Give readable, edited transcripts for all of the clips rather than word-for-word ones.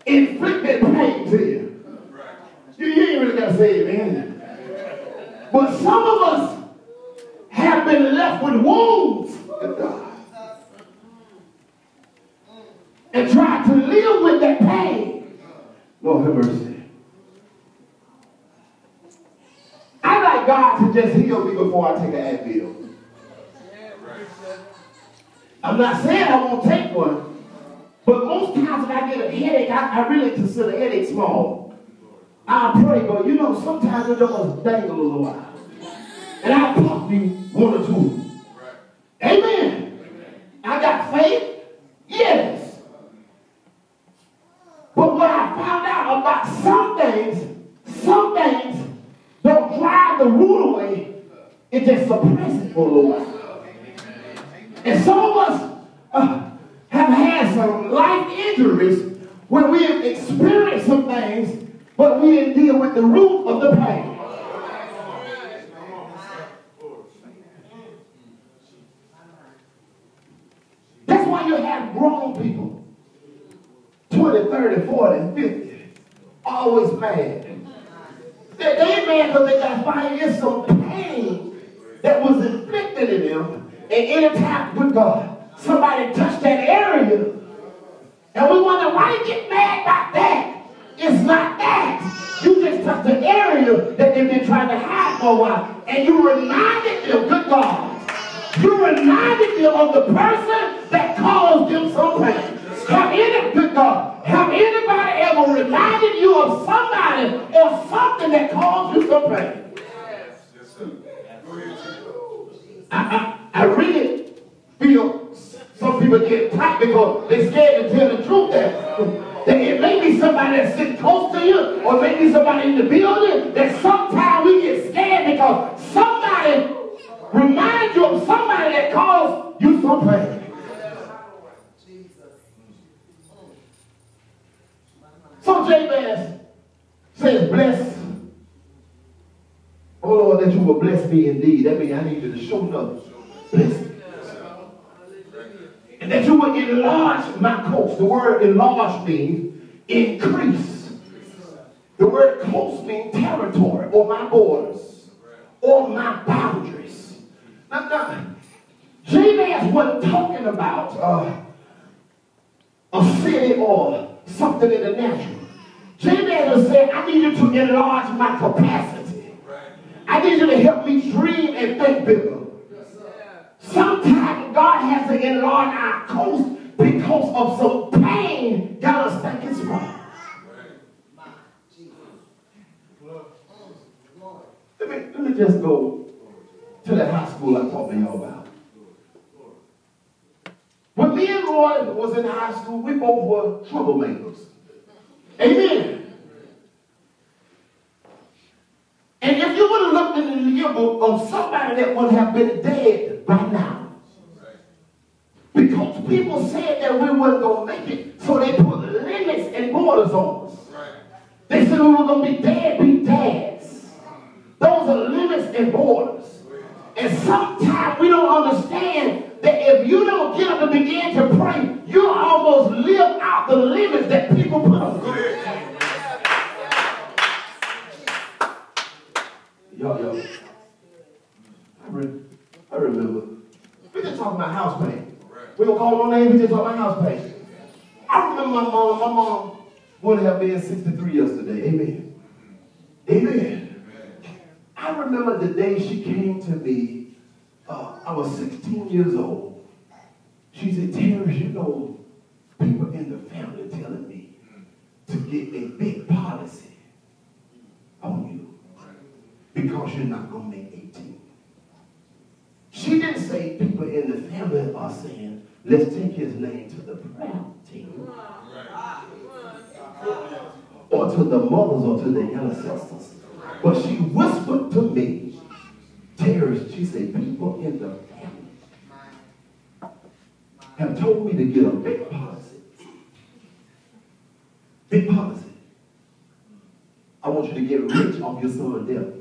inflicted pain to you. You ain't really got to say it, man. But some of us have been left with wounds of God and tried to live with that pain. Lord have mercy. I like God to just heal me before I take an Advil. I'm not saying I won't take one, but most times when I get a headache, I really consider headache small. I pray, but you know, sometimes it does dangle a little while. And I'll pop me one or two. Amen. I got faith, yes. But what I found out about some things don't drive the root away, it just suppresses it for a little while. And some of us have had some life injuries where we have experienced some things, but we didn't deal with the root of the pain. That's why you have grown people, 20, 30, 40, 50, always mad. They mad because they got to find in some pain that was inflicted in them, and anytime with God, somebody touched that area, and we wonder why you get mad about that. It's not that. You just touched the area that they've been trying to hide for a while, and you reminded them, good God, you reminded them of the person that caused them some pain. Have anybody ever reminded you of somebody or something that caused you some pain? I really feel some people get tight because they're scared to tell the truth that it may be somebody that's sitting close to you, or maybe somebody in the building, that sometimes we get scared because somebody reminds you of somebody that caused you some pain. So Jabez says, bless, oh Lord, that you will bless me indeed. That means I need you to show up. Bless me. And that you will enlarge my coast. The word enlarge means increase. The word coast means territory, or my borders, or my boundaries. Now, Jabez wasn't talking about a city or something in the natural. Jabez was saying, I need you to enlarge my capacity. I need you to help me dream and think bigger. Sometimes God has to enlarge our coast because of some pain got us thinking small. Let me just go to the high school I talked to y'all about. When me and Roy was in high school, we both were troublemakers. Amen. And if you would have looked in the yearbook of somebody that would have been dead by now, because people said that we weren't going to make it, so they put limits and borders on us. They said we were going to be deadbeat dads. Those are limits and borders. And sometimes we don't understand that if you don't get up and begin to pray, you almost live out the limits that people put on you. Yo. I remember. We just talking about house pain. We don't call no name, we just talking about house pain. I remember my mom would have been 63 yesterday. Amen. Amen. I remember the day she came to me. I was 16 years old. She said, Terrence, you know, people in the family telling me to get a big policy on you because you're not going to make 18. She didn't say people in the family are saying, let's take his name to the prayer team. Or to the mothers or to the ancestors. But she whispered to me, Terrence, she said, people in the family have told me to get a big policy. Big policy. I want you to get rich off your son's death.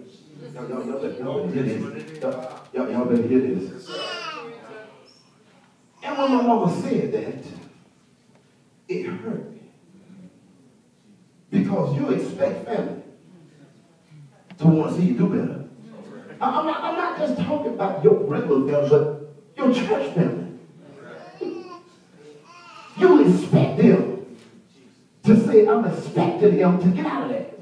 Y'all better hear this. Y'all better hear this. And when my mama said that, it hurt me. Because you expect family to want to see you do better. I'm not just talking about your regular family, but your church family. You expect them to say, I'm expecting them to get out of that.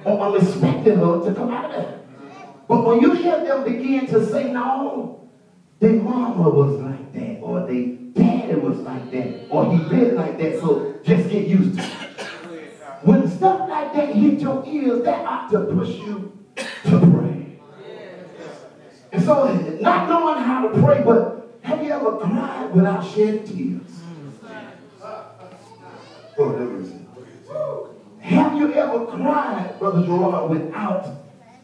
Or I'm expecting her to come out of that. But when you hear them begin to say, no, their mama was like that, or their daddy was like that, or he been like that, so just get used to it. When stuff like that hit your ears, that ought to push you to pray. And so, not knowing how to pray, but have you ever cried without shedding tears? Oh, that was it. Have you ever cried, Brother Gerard, without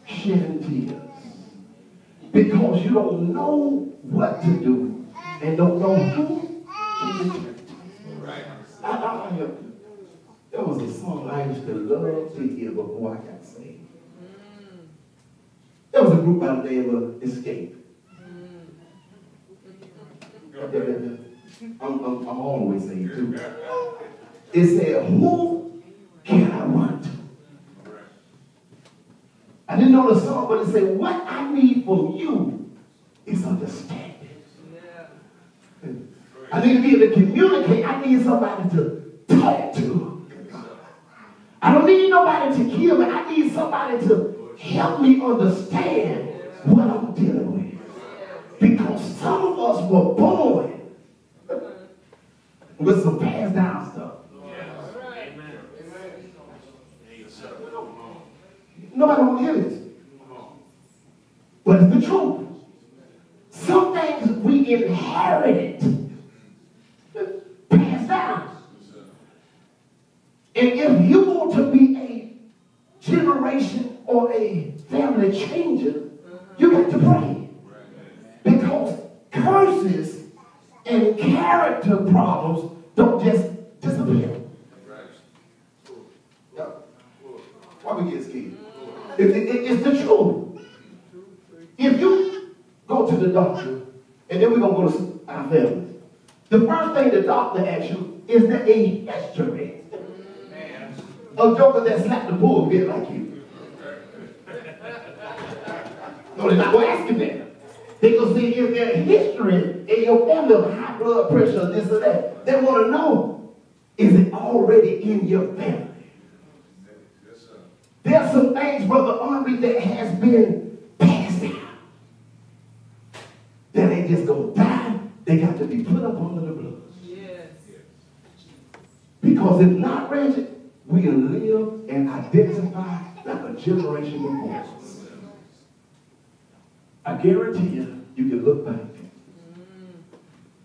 shedding tears? Because you don't know what to do and don't know who to turn to. There was a song I used to love to hear before I got saved. There was a group by the name of Escape. I'm always saying too. It said, who can I run to? I didn't know the song, but it said, what I need from you is understanding. I need to be able to communicate. I need somebody to talk to. I don't need nobody to kill me. I need somebody to help me understand what I'm dealing with. Because some of us were born with some passed down stuff. Nobody want to hear this. But it's the truth. Some things we inherited, passed down. And if you want to be a generation or a family changer, you got to pray. Because curses and character problems don't just disappear. Why we get scared? It's the truth. If you go to the doctor, and then we're going to go to our families, the first thing the doctor asks you is there a history of jokers that slap the pulpit like you? No, they're not going to ask you that. They're going to see if there's a history in your family of high blood pressure, this or that. They want to know, is it already in your family? There's some things, Brother Henry, that has been passed down. That ain't just going to die. They got to be put up under the blood. Yes. Because if not, Reggie, we can live and identify like a generation before us. I guarantee you, you can look back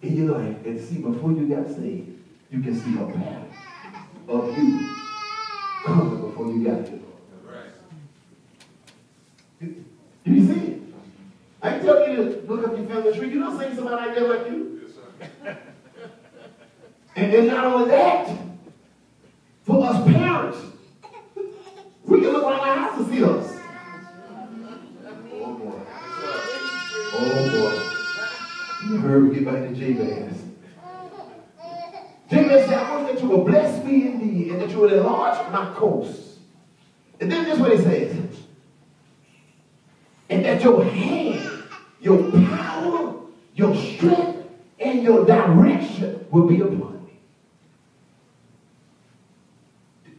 in your life and see before you got saved, you can see a pattern of you coming before you got here. Do you see it? I ain't telling you to look up your family tree. You don't see somebody like that like you. And then not only that, for us parents, we can look around our house and see us. Oh boy. Oh boy. You heard me get back to Jabez. Jabez said, I wish that you would bless me indeed and that you would enlarge my coast. And then this is what he says. And that your hand, your power, your strength, and your direction will be upon me.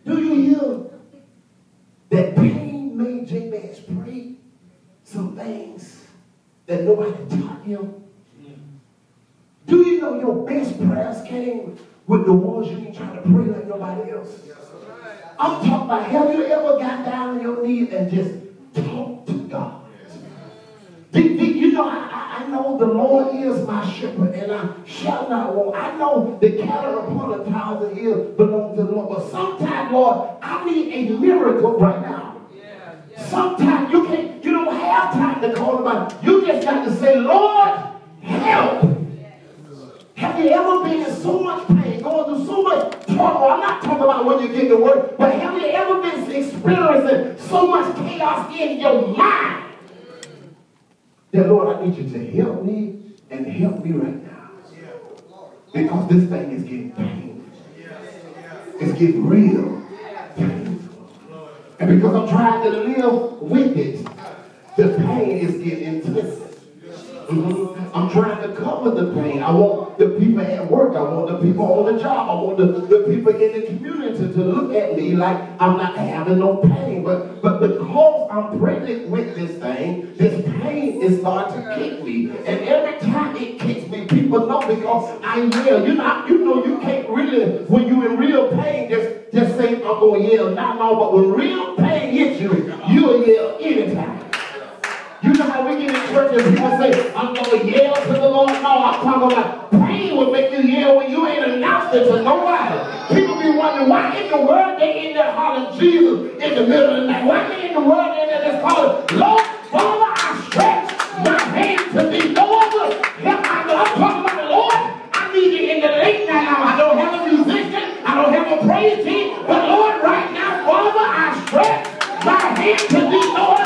Do you hear that pain made Jabez pray some things that nobody taught him? Do you know your best prayers came with the ones you ain't trying to pray like nobody else? I'm talking about, have you ever got down on your knees and just talked to God? You know, I know the Lord is my shepherd, and I shall not want. I know the cattle upon 1,000 hills belong to the Lord. But sometimes, Lord, I need a miracle right now. Sometimes you don't have time to call him out. You just got to say, Lord, help. Have you ever been in so much pain, going through so much trouble? I'm not talking about when you get to work, but have you ever been experiencing so much chaos in your mind? That, Lord, I need you to help me and help me right now. Because this thing is getting painful. It's getting real painful. And because I'm trying to live with it, the pain is getting intense. I'm trying to cover the pain. I want the people at work. I want the people on the job. I want the people in the community to look at me like I'm not having no pain. But because I'm pregnant with this thing, this pain is starting to kick me. And every time it kicks me, people know because I yell. You know you can't really, when you're in real pain, just say, I'm going to yell. Not long, but when real pain hits you, you'll yell anytime. You know how we get in church and people say, I'm going to yell to the Lord? No, I'm talking about pain will make you yell when you ain't announced it to nobody. People be wondering, why in the world they in there hollering Jesus in the middle of the night? Why they in the world they in there just calling, Lord, Father, I stretch my hand to thee. Lord, help my God. I'm talking about the Lord. I need you in the late night hour. I don't have a musician. I don't have a praise team. But Lord, right now, Father, I stretch my hand to thee, Lord.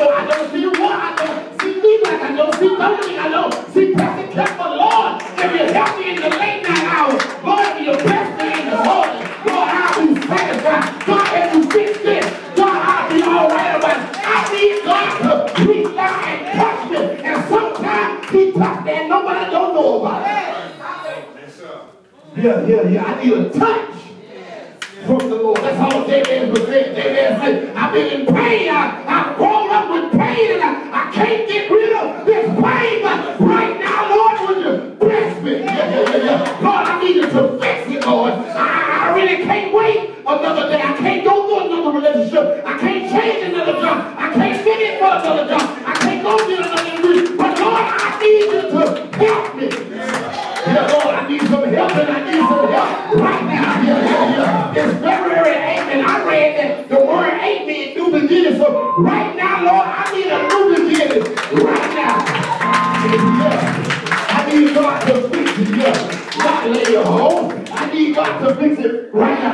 I don't see one. I don't see me like I don't see nobody. I don't see Pastor Kemper. Lord, if you help me in the late night hours, Lord, if you bless me in the morning, Lord, I'll be satisfied. God, if you fix this, God, I'll be all right about it. I need God to reach down and touch me. And sometimes he touched me and nobody don't know about it. Yeah. I need a touch from the Lord. That's all David was saying. David said, I've been in pain. I've grown up with pain and I can't get rid of this pain. But right now, Lord, would you bless me? Yeah. Lord, I need you to fix it, Lord. I really can't wait another day. I can't go through another relationship. I can't change another job. I can't fit in for another job. I can't go get another degree. But Lord, I need you to help me. Yeah, Lord, I need some help and I need some help right now. Yeah. It's February 8th and I read that the word 8 means new beginning. So right now, Lord, I need a new beginning right now. Yeah. I need God to fix it. Yeah. Not lay your home. I need God to fix it right now.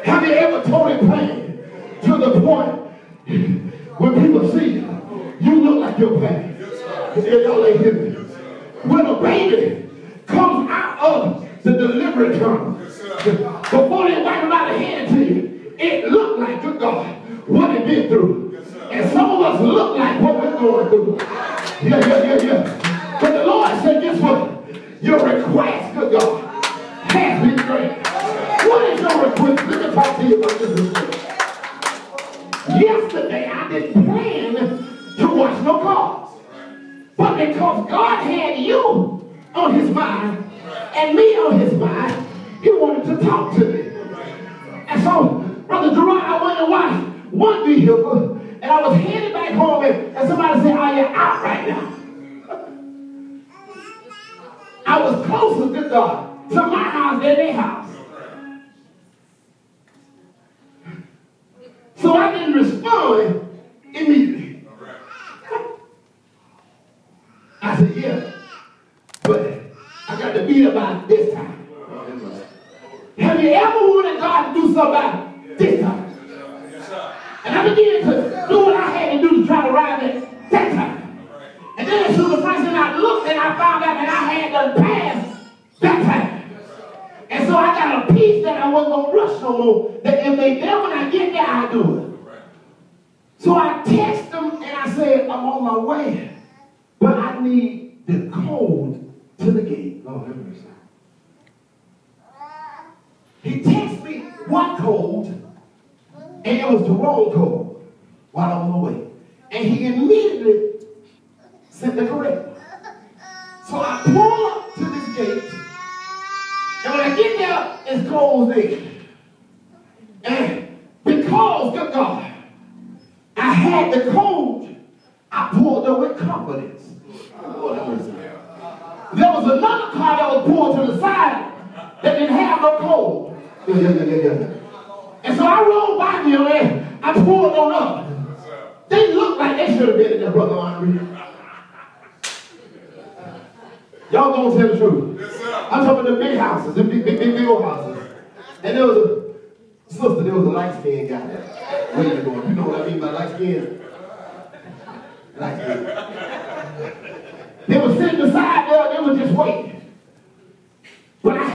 Have you ever totally pain to the point when people see you look like you're pain? Y'all ain't hear me. When a baby comes out of the delivery tunnel, before they wipe them out and hand it to you, it looked like, good God, what it been through. And some of us look like what we're going through. Yeah. But the Lord said, guess what? Your request, good God, has been granted. What is your request? Let me talk to you about this. Yesterday, I didn't plan to watch no cars. But because God had you on his mind and me on his mind, he wanted to talk to me. And so, Brother Gerard, I went and watched one vehicle, and I was headed back home, and somebody said, are you out right now? I was closer to God, to my house than their house. So I didn't respond immediately. I said, yeah, but I got to be about this time. Have you ever wanted God to do something about this time? And I began to do what I had to do to try to ride it that time. And then as soon as I looked and I found out that I had done passed that time. And so I got a peace that I wasn't going to rush no more. That if they there when I get there, I'll do it. So I texted them and I said, I'm on my way. But I need the code to the gate. Lord have mercy. He texted me one code, and it was the wrong code while I was away. And he immediately sent the correct one. So I pull up to this gate, and when I get there, it's closed in. And because, good God, I had the code, I pulled up with confidence. Lord have mercy. There was another car that was pulled to the side that didn't have no code. And so I rolled by them and I pulled on up. They looked like they should have been in there, Brother Henry. Y'all gonna tell the truth. I'm talking about the big houses, the big old houses. And there was a sister, there was a light-skinned guy there waiting for him. You know what I mean by light-skinned? Light-skinned. They were sitting beside there, they were just waiting. But I